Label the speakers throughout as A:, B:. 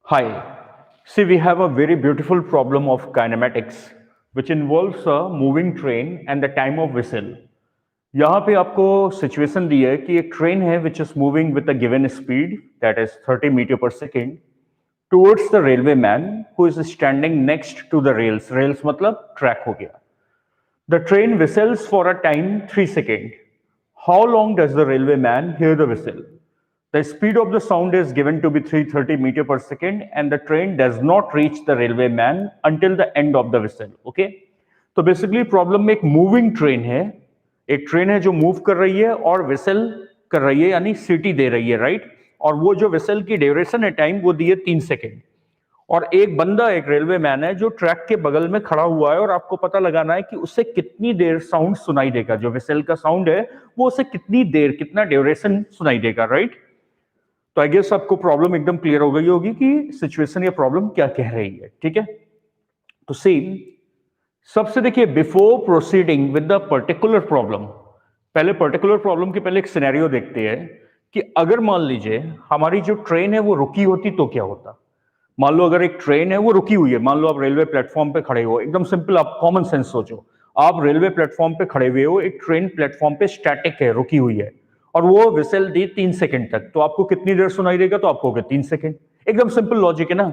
A: Hi. See, we have a very beautiful problem of kinematics, which involves a moving train and the time of whistle. यहाँ पे आपको situation दी है कि एक train है which is moving with a given speed that is 30 metre per second towards the railway man who is standing next to the rails. Rails मतलब track हो गया. The train whistles for a time 3 seconds. How long does the railway man hear the whistle? The speed of the sound is given to be 330 meter per second and the train does not reach the railway man until the end of the whistle. Okay? तो basically problem में एक moving train है, एक train है जो move कर रही है और विसल कर रही है यानी सीटी दे रही है, राइट? और वो जो विसल की ड्यूरेशन है टाइम वो दी है 3 सेकेंड. और एक बंदा एक रेलवे मैन है जो ट्रैक के बगल में खड़ा हुआ है और आपको पता लगाना है कि उसे कितनी देर साउंड सुनाई देगा. जो विसल का साउंड है वो उसे कितनी देर, कितना ड्यूरेशन सुनाई देगा, राइट? तो आई गेस आपको प्रॉब्लम एकदम क्लियर हो गई होगी कि सिचुएशन या प्रॉब्लम क्या कह रही है. ठीक है, तो सेम सबसे देखिए, before proceeding with the particular problem, पहले पर्टिकुलर प्रॉब्लम के पहले एक सिनेरियो देखते हैं कि अगर मान लीजिए हमारी जो ट्रेन है वो रुकी होती तो क्या होता. मान लो अगर एक ट्रेन है वो रुकी हुई है, मान लो आप रेलवे प्लेटफॉर्म पे खड़े हो, एकदम सिंपल, आप कॉमन सेंस सोचो, आप रेलवे प्लेटफॉर्म पे खड़े हुए हो, एक ट्रेन प्लेटफॉर्म पे स्टैटिक है, रुकी हुई है, और वो विसल दी 3 सेकंड तक, तो आपको कितनी देर सुनाई देगा? तो आपको 3 सेकंड. एकदम सिंपल लॉजिक है ना.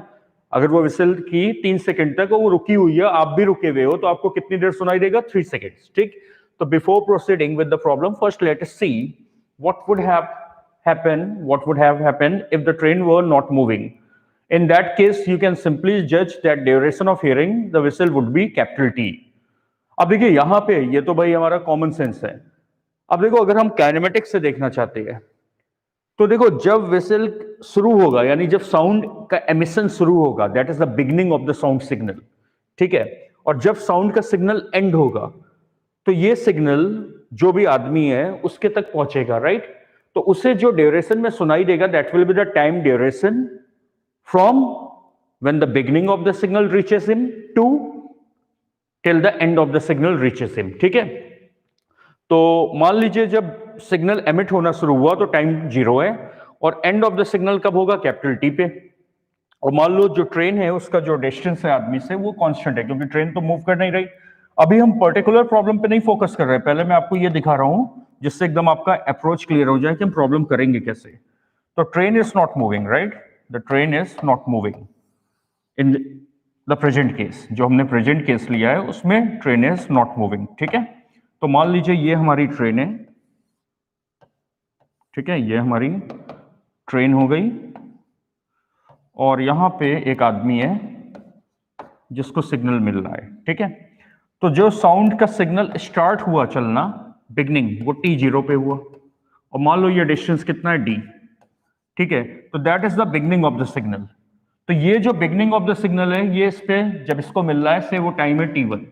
A: अगर वो विसल की 3 सेकंड तक वो रुकी हुई है, आप भी रुके हुए हो, तो आपको कितनी देर सुनाई देगा? 3 सेकंड. ठीक. तो before proceeding with the problem, first let us see what would have happened if the train were not moving. In that case, you can simply judge that duration of hearing the whistle would be capital T. अब देखिए यहां पे ये तो भाई हमारा common sense है. अब देखो अगर हम काइनेमेटिक्स से देखना चाहते हैं तो देखो जब विसल शुरू होगा यानी जब साउंड का एमिशन शुरू होगा, that is the beginning of the sound signal. ठीक है, और जब साउंड का सिग्नल एंड होगा तो ये सिग्नल जो भी आदमी है उसके तक पहुंचेगा, राइट? तो उसे जो ड्यूरेशन में सुनाई देगा that will be the time duration from when the beginning of the signal reaches him to till the end of the signal reaches him. ठीक है, तो मान लीजिए जब सिग्नल एमिट होना शुरू हुआ तो टाइम 0 है और एंड ऑफ द सिग्नल कब होगा? कैपिटल टी पे. और मान लो जो ट्रेन है उसका जो डिस्टेंस है आदमी से वो कांस्टेंट है क्योंकि ट्रेन तो मूव कर नहीं रही. अभी हम पर्टिकुलर प्रॉब्लम पे नहीं फोकस कर रहे हैं, पहले मैं आपको ये दिखा रहा हूं जिससे एकदम आपका अप्रोच क्लियर हो जाए कि हम प्रॉब्लम करेंगे कैसे. तो train is not moving, right? The train is not moving in the present case. जो हमने प्रेजेंट केस लिया है उसमें ट्रेन इज नॉट मूविंग. ठीक है, तो मान लीजिए ये हमारी ट्रेन है. ठीक है, ये हमारी ट्रेन हो गई और यहां पे एक आदमी है जिसको सिग्नल मिल रहा है. ठीक है, तो जो साउंड का सिग्नल स्टार्ट हुआ चलना, बिगनिंग, वो T0 पे हुआ और मान लो ये डिस्टेंस कितना है? D. ठीक है, तो that is the beginning of the signal. तो ये जो बिगनिंग ऑफ द सिग्नल है ये इस पे जब इसको मिल रहा है से वो टाइम है T1.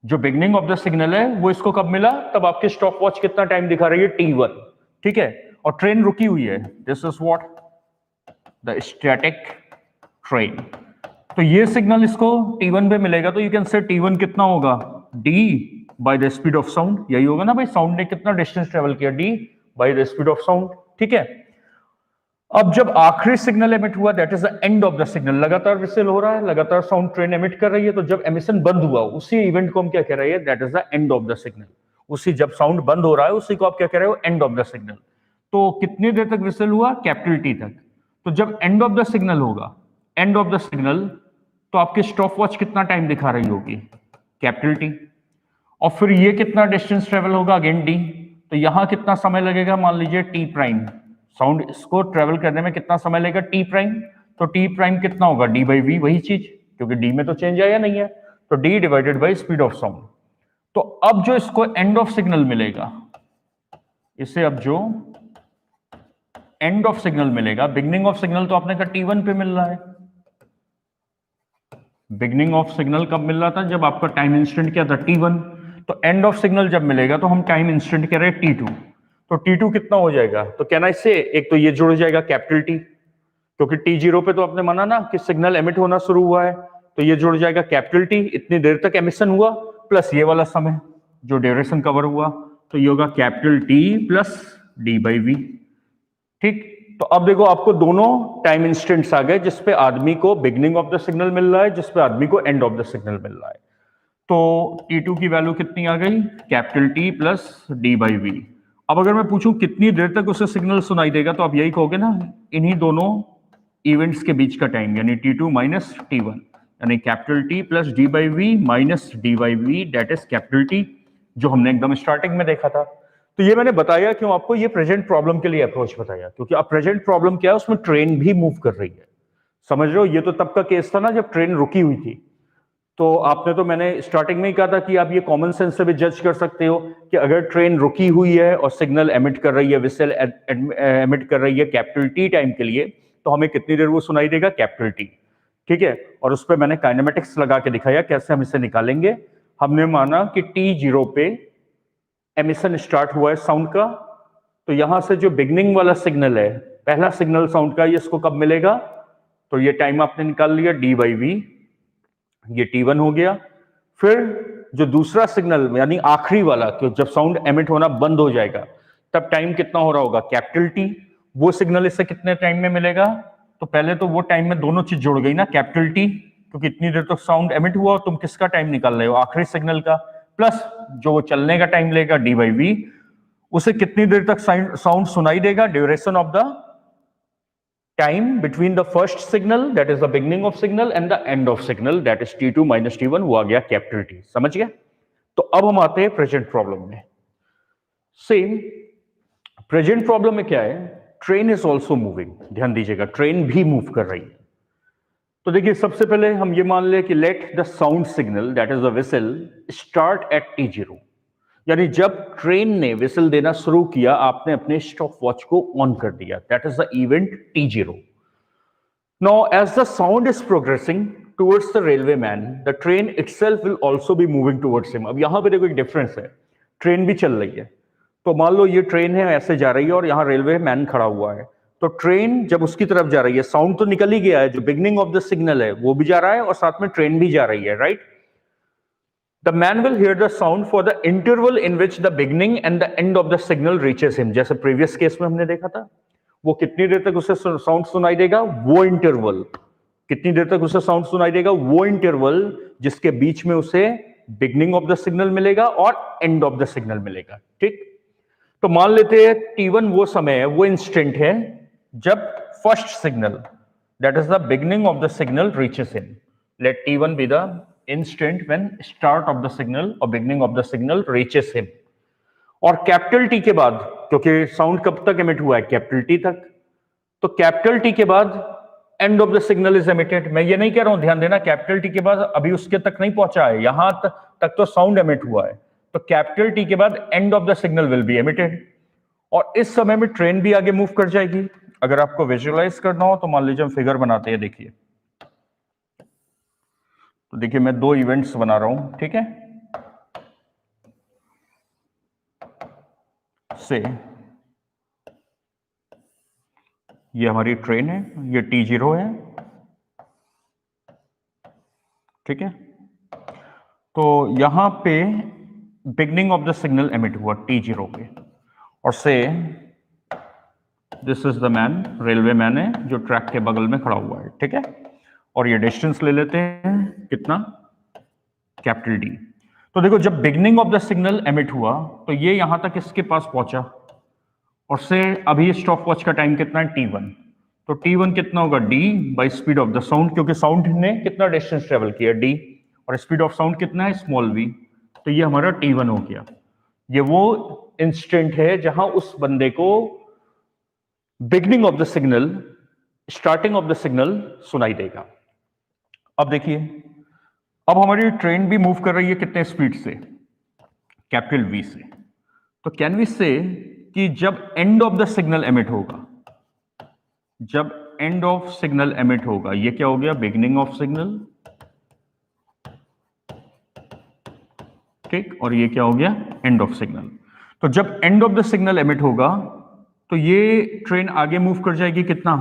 A: जो बिगनिंग ऑफ द सिग्नल है वो इसको कब मिला? तब आपके स्टॉप वॉच कितना टाइम दिखा रही है? T1. ठीक है, और ट्रेन रुकी हुई है. This is what the static train. तो ये सिग्नल इसको T1 पे मिलेगा तो यू कैन से T1 कितना होगा? D by the speed of sound. यही होगा ना भाई, साउंड ने कितना डिस्टेंस ट्रेवल किया? D by the speed of sound. ठीक है, अब जब आखिरी सिग्नल एमिट हुआ that is the end of the signal. लगातार विसल हो रहा है, लगातार साउंड ट्रेन एमिट कर रही है, तो जब एमिशन बंद हुआ उसी इवेंट को हम क्या कह रहे हैं? That is the end of the signal. उसी जब साउंड बंद हो रहा है उसी को आप क्या कह रहे हो? And of the signal. तो कितनी देर तक विसल हुआ? कैपिटल T तक. तो जब एंड ऑफ द सिग्नल होगा, एंड ऑफ द सिग्नल, तो आपकी स्टॉप वॉच कितना टाइम दिखा रही होगी? Capital T. और फिर ये कितना डिस्टेंस ट्रेवल होगा? Again D. तो यहां कितना समय लगेगा? मान लीजिए T प्राइम. साउंड इसको ट्रेवल करने में कितना समय लगेगा? T prime. तो T प्राइम कितना होगा? D बाई V, वही चीज, क्योंकि D में तो चेंज आया नहीं है, तो D divided by speed of sound. तो अब जो इसको एंड ऑफ सिग्नल मिलेगा, इसे अब जो एंड ऑफ सिग्नल मिलेगा, बिगनिंग ऑफ सिग्नल तो आपने कहा T1 पे मिल रहा है. बिगनिंग ऑफ सिग्नल कब मिल रहा था? जब आपका टाइम इंस्टेंट क्या था? T1. तो एंड ऑफ सिग्नल जब मिलेगा तो हम टाइम इंस्टेंट कह रहे हैं T2. तो T2 कितना हो जाएगा? तो कहना इससे एक तो ये जुड़ जाएगा कैपिटल T, क्योंकि T0 पे तो आपने माना ना कि सिग्नल एमिट होना शुरू हुआ है, तो ये जुड़ जाएगा कैपिटल T. इतनी देर तक एमिशन हुआ प्लस ये वाला समय जो ड्यूरेशन कवर हुआ, तो ये होगा capital T plus D by V. ठीक। तो अब देखो आपको दोनों टाइम इंस्टेंट्स आ गए जिसपे आदमी को बिगनिंग ऑफ द सिग्नल मिल रहा है, जिसपे आदमी को एंड ऑफ द सिग्नल मिल रहा है। तो T2 की वैल्यू कितनी आ गई, capital T plus D by V. अब अगर मैं पूछूं कितनी देर तक उसे सिग्नल सुनाई देगा, तो आप यही कहोगे ना, इन्हीं दोनों इवेंट्स के बीच का टाइम, यानी T2 माइनस T1, यानी capital T plus D by V minus D by V, that is capital T, जो हमने एकदम स्टार्टिंग में देखा था। तो ये मैंने बताया क्यों आपको, ये प्रेजेंट प्रॉब्लम के लिए अप्रोच बताया, क्योंकि अब प्रेजेंट प्रॉब्लम क्या है, उसमें ट्रेन भी मूव कर रही है। समझ रहे हो, ये तो तब का केस था ना जब ट्रेन रुकी हुई थी। तो आपने तो मैंने स्टार्टिंग में ही कहा था कि आप ये कॉमन सेंस से भी जज कर सकते हो कि अगर ट्रेन रुकी हुई है और सिग्नल एमिट कर रही है, विसल एमिट कर रही है कैपिटल टी टाइम के लिए, तो हमें कितनी देर वो सुनाई देगा, कैपिटल टी। ठीक है, और उस पर मैंने काइनेमेटिक्स लगा के दिखाया कैसे हम इसे निकालेंगे। हमने माना कि T0 पे एमिशन स्टार्ट हुआ है साउंड का, तो यहां से जो बिगनिंग वाला सिग्नल है, पहला सिग्नल साउंड का, ये इसको कब मिलेगा, तो ये टाइम आपने निकाल लिया डी बाई वी, ये T1 हो गया। फिर जो दूसरा सिग्नल यानी आखिरी वाला, कि जब साउंड एमिट होना बंद हो जाएगा तब टाइम कितना हो रहा होगा, कैपिटल T। वो सिग्नल इससे कितने टाइम में मिलेगा, तो पहले तो वो टाइम में दोनों चीज जुड़ गई ना, कैपिटल T, क्योंकि इतनी देर तक साउंड एमिट हुआ, तुम किसका टाइम निकाल रहे हो, आखिरी सिग्नल का, प्लस जो वो चलने का टाइम लेगा डी बाई वी, उसे कितनी देर तक साउंड सुनाई देगा, duration of the time between the first signal, that is the beginning of signal, and the end of signal, that is T2 minus T1, वो आ गया कैपिटल T। समझ गया। तो अब हम आते हैं प्रेजेंट प्रॉब्लम में। सेम प्रेजेंट प्रॉब्लम में क्या है, ट्रेन इज ऑल्सो मूविंग, ध्यान दीजिएगा, ट्रेन भी मूव कर रही है। तो देखिए सबसे पहले हम ये मान ले कि let the sound signal, that is the whistle, start at T0, यानी जब ट्रेन ने विसल देना शुरू किया, आपने अपने स्टॉप वॉच को ऑन कर दिया, that is the event T0। Now as the sound is progressing towards the railway man, the train itself will also be moving towards him. अब यहां पे देखो एक डिफरेंस है, ट्रेन भी चल रही है, तो मान लो ये ट्रेन है ऐसे जा रही है और यहां रेलवे मैन खड़ा हुआ है, तो ट्रेन जब उसकी तरफ जा रही है, साउंड तो निकल ही गया है, जो बिगनिंग ऑफ द सिग्नल है वो भी जा रहा है और साथ में ट्रेन भी जा रही है, right. The man will hear the sound for the interval in which the beginning and the end of the signal reaches him। जैसे प्रीवियस केस में हमने देखा था, वो कितनी देर तक उसे साउंड सुनाई देगा, वो इंटरवल, कितनी देर तक उसे साउंड सुनाई देगा, वो इंटरवल जिसके बीच में उसे बिगनिंग ऑफ द सिग्नल मिलेगा और एंड ऑफ द सिग्नल मिलेगा। ठीक, तो मान लेते हैं T1 वो समय है, वो इंस्टेंट है जब first signal, that is the beginning of the signal, reaches him. Let T1 be the instant when start of the signal or beginning of the signal reaches him। और कैपिटल T के बाद, क्योंकि sound कब तक emit हुआ है, capital T तक, तो कैपिटल T के बाद and of the signal is emitted. मैं ये नहीं कह रहा हूं, ध्यान देना, कैपिटल T के बाद अभी उसके तक नहीं पहुंचा है, यहां तक तो साउंड एमिट हुआ है, तो कैपिटल T के बाद and of the signal will be emitted, और इस समय में ट्रेन भी आगे मूव कर जाएगी। अगर आपको विजुअलाइज करना हो तो मान लीजिए हम फिगर बनाते हैं, देखिए, तो देखिए मैं दो इवेंट्स बना रहा हूं, ठीक है, से ये हमारी ट्रेन है, ये T0 है, ठीक है। तो यहां पे beginning of the signal emit हुआ T0 पे, और से this is the man, railway man है जो ट्रैक के बगल में खड़ा हुआ है, ठीक है, और ये डिस्टेंस ले लेते हैं कितना, कैपिटल D। तो देखो जब beginning of the signal emit हुआ तो ये यहां तक इसके पास पहुंचा, और से अभी स्टॉप वॉच का टाइम कितना है, T1, तो T1 कितना होगा, D by speed of the sound, क्योंकि साउंड ने कितना डिस्टेंस ट्रेवल किया, D, और स्पीड ऑफ साउंड कितना है, स्मॉल v, तो ये हमारा T1 हो गया। ये वो इंस्टेंट है जहां उस बंदे को beginning of the signal, starting of the signal सुनाई देगा। अब देखिए, अब हमारी ट्रेन भी मूव कर रही है कितने स्पीड से, कैपिटल V से, तो कैन वी से कि जब and of the signal emit होगा, जब एंड ऑफ सिग्नल एमिट होगा, ये क्या हो गया, बिगनिंग ऑफ सिग्नल, ठीक, और ये क्या हो गया, एंड ऑफ सिग्नल। तो जब and of the signal emit होगा तो ये ट्रेन आगे मूव कर जाएगी कितना,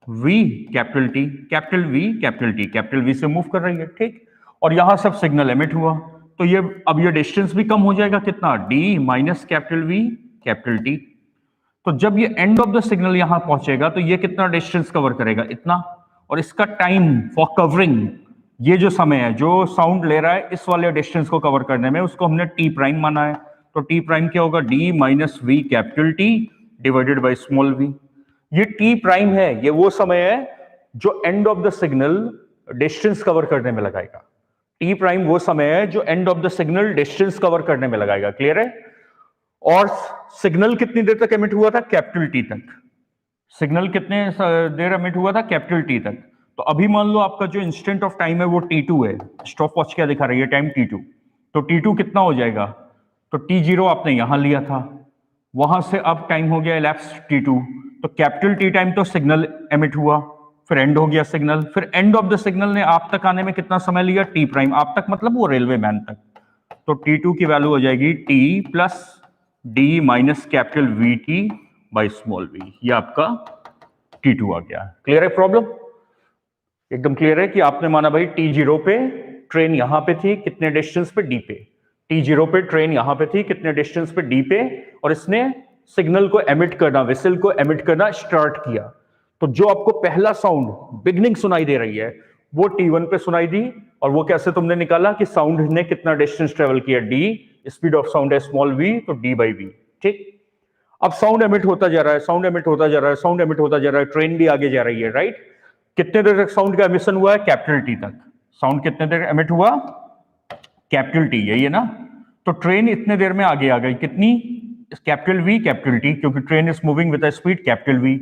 A: V, capital T, capital V, capital T, capital V से मूव कर रही है, ठीक, और यहां सब सिग्नल एमिट हुआ, तो ये अब ये डिस्टेंस भी कम हो जाएगा कितना, D minus capital V, capital T। तो तो जब ये एंड ऑफ द सिग्नल यहां पहुंचेगा तो ये कितना डिस्टेंस कवर करेगा, इतना, और इसका टाइम फॉर कवरिंग, ये जो समय है जो साउंड ले रहा है इस वाले डिस्टेंस को कवर करने में, उसको हमने टी प्राइम माना है। तो टी प्राइम क्या होगा, D minus V capital T divided by small V. ये टी प्राइम है, ये वो समय है जो end of the signal distance cover करने में लगाएगा। टी प्राइम वो समय है जो end of the signal distance cover करने में लगाएगा। क्लियर है? और सिग्नल कितनी देर तक एमिट हुआ था, कैपिटल टी तक। सिग्नल कितने देर एमिट हुआ था, कैपिटल टी तक। तो अभी मान लो आपका जो इंस्टेंट ऑफ टाइम है वो t2 है। स्टॉप वॉच क्या दिखा रही है, टाइम t2। तो t2 कितना हो जाएगा, तो t0 आपने यहां लिया था, वहां से अब टाइम हो गया elapsed t2। तो कैपिटल टी टाइम तो सिग्नल एमिट हुआ, फिर एंड हो गया सिग्नल, फिर एंड ऑफ द सिग्नल ने आप तक आने में कितना समय लिया, टी प्राइम। आप तक मतलब वो रेलवे मैन तक। तो t2 की वैल्यू हो जाएगी t plus D minus capital V T by small V. ये आपका t2 आ गया। क्लियर है प्रॉब्लम? एकदम क्लियर है कि आपने माना भाई t0 पे ट्रेन यहां पे थी, कितने डिस्टेंस पे, d पे। t0 पे ट्रेन यहां पे थी, कितने डिस्टेंस पे, d पे, और इसने सिग्नल को एमिट करना, विसल को एमिट करना स्टार्ट किया। तो जो आपको पहला साउंड बिगनिंग सुनाई दे रही है वो t1 पे सुनाई दी। और वो कैसे तुमने निकाला कि साउंड ने कितना डिस्टेंस ट्रेवल किया, d, स्पीड ऑफ साउंड है स्मॉल v, तो d बाई v। ठीक, अब साउंड एमिट होता जा रहा है, साउंड एमिट होता जा रहा है, साउंड एमिट होता जा रहा है, ट्रेन भी आगे जा रही है, राइट। कितने देर तक साउंड का एमिशन हुआ है, कैपिटल टी तक। साउंड कितने देर एमिट हुआ, कैपिटल टी, यही है ना। तो ट्रेन इतने देर में आगे आ गई, कितनी, कैपिटल वी कैपिटल टी, क्योंकि train is moving with speed capital V.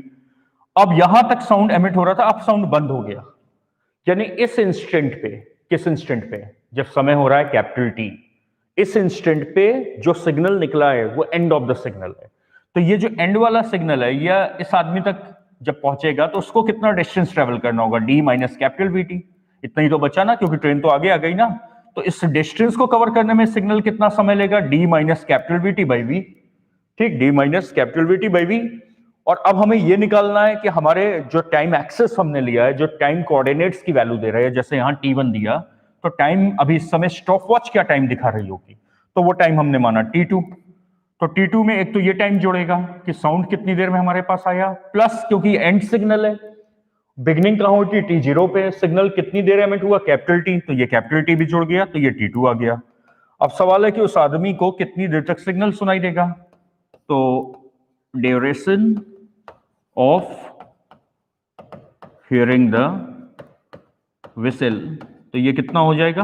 A: अब यहां तक साउंड एमिट हो रहा था, अब साउंड बंद हो गया। यानी इस इंस्टेंट पे, किस इंस्टेंट पे, जब समय हो रहा है कैपिटल टी, इस इंस्टेंट पे जो सिग्नल निकला है वो एंड ऑफ द सिग्नल है। तो ये जो एंड वाला सिग्नल है या इस आदमी तक जब पहुंचेगा तो उसको कितना डिस्टेंस ट्रेवल करना होगा, D minus capital V T. इतना ही तो बचा ना, क्योंकि ट्रेन तो आगे आ गई ना। तो इस डिस्टेंस को कवर करने में सिग्नल कितना समय लेगा, d minus capital V T by V. ठीक, d minus capital V T by V. और अब हमें यह निकालना है कि हमारे जो टाइम एक्सेस हमने लिया है, जो टाइम कोऑर्डिनेट्स की वैल्यू दे रहे हैं, जैसे यहां t1 दिया, तो टाइम अभी इस समय स्टॉप वॉच क्या टाइम दिखा रही होगी, तो वो टाइम हमने माना t2। तो t2 में एक तो ये टाइम जुड़ेगा कि साउंड कितनी देर में हमारे पास आया, प्लस क्योंकि एंड सिग्नल है, बिगनिंग कहां होती है, t0 पे, सिग्नल कितनी देर एमिट हुआ, कैपिटल टी, तो ये कैपिटल टी भी जुड़ गया, तो ये t2 आ गया। अब सवाल है कि उस आदमी को कितनी देर तक सिग्नल सुनाई देगा। तो duration of hearing the whistle, तो ये कितना हो जाएगा,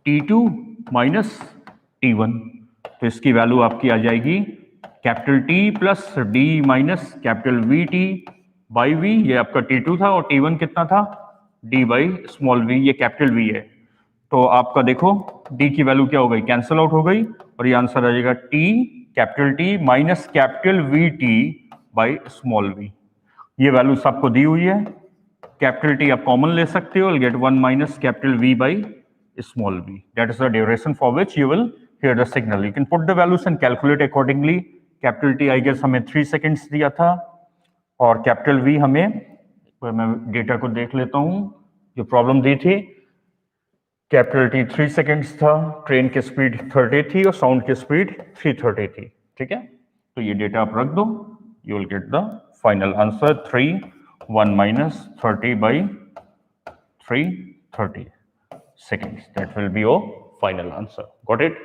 A: t2 माइनस t1। तो इसकी वैल्यू आपकी आ जाएगी capital T plus D minus capital V T by V. ये आपका t2 था, और t1 कितना था, d बाई स्मॉल v, ये कैपिटल V है। तो आपका देखो d की वैल्यू क्या हो गई, कैंसिल आउट हो गई, और ये आंसर आ जाएगा t capital T minus capital V T by small v। ये वैल्यू सबको दी हुई है। कैपिटल T आप कॉमन ले सकते हो, get 1 minus capital V by small v. That is the duration for which you will hear the signal. You can put the values and calculate accordingly. Capital T I guess हमें 3 seconds दिया था, और capital V हमें, मैं data को देख लेता हूं जो प्रॉब्लम दी थी, कैपिटल T 3 seconds था, ट्रेन की स्पीड 30 थी और साउंड की स्पीड 330 थी। ठीक है, तो ये डेटा आप रख दो, you will get the final answer 1 minus 30 by 330 seconds. That will be your final answer. Got it?